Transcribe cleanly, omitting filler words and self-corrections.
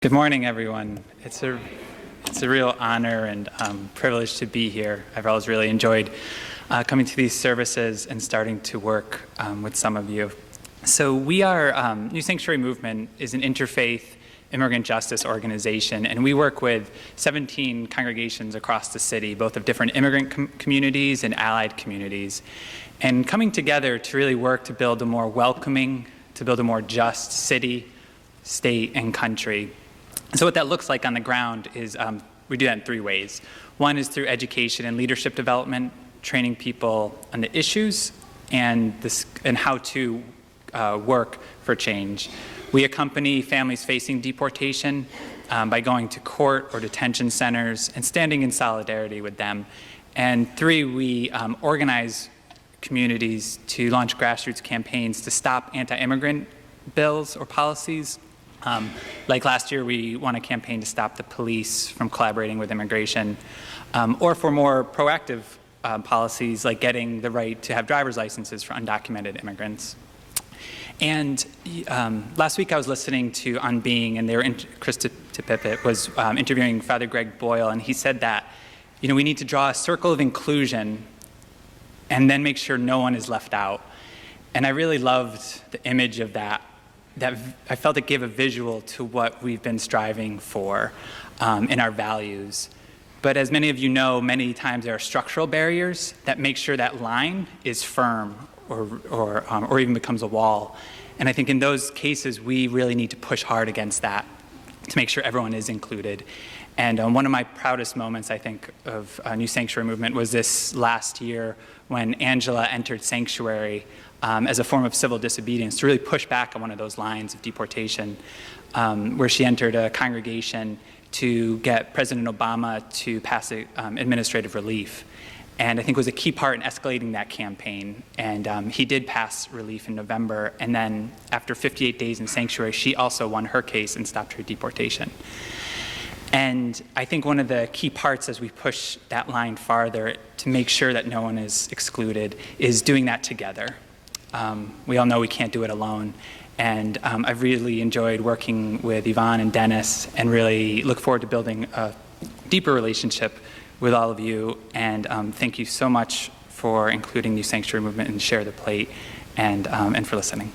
Good morning, everyone. It's a real honor and privilege to be here. I've always really enjoyed coming to these services and starting to work with some of you. So we are, New Sanctuary Movement is an interfaith immigrant justice organization, and we work with 17 congregations across the city, both of different immigrant communities and allied communities, and coming together to really work to build a more welcoming, to build a more just city, state, and country. So what that looks like on the ground is we do that in three ways. One is through education and leadership development, training people on the issues and how to work for change. We accompany families facing deportation by going to court or detention centers and standing in solidarity with them. And three, we organize communities to launch grassroots campaigns to stop anti-immigrant bills or policies. Like last year, we won a campaign to stop the police from collaborating with immigration, or for more proactive policies like getting the right to have driver's licenses for undocumented immigrants. And last week I was listening to On Being, and Chris Tippett was interviewing Father Greg Boyle, and he said that, you know, we need to draw a circle of inclusion and then make sure no one is left out. And I really loved the image of that I felt it gave a visual to what we've been striving for in our values. But as many of you know, many times there are structural barriers that make sure that line is firm or even becomes a wall. And I think in those cases, we really need to push hard against that to make sure everyone is included. And one of my proudest moments, I think, of New Sanctuary Movement was this last year when Angela entered Sanctuary as a form of civil disobedience to really push back on one of those lines of deportation, where she entered a congregation to get President Obama to pass administrative relief. And I think it was a key part in escalating that campaign. And he did pass relief in November. And then after 58 days in Sanctuary, she also won her case and stopped her deportation. And I think one of the key parts as we push that line farther to make sure that no one is excluded is doing that together. We all know we can't do it alone. And I've really enjoyed working with Yvonne and Dennis and really look forward to building a deeper relationship with all of you. And thank you so much for including New Sanctuary Movement and Share the Plate and for listening.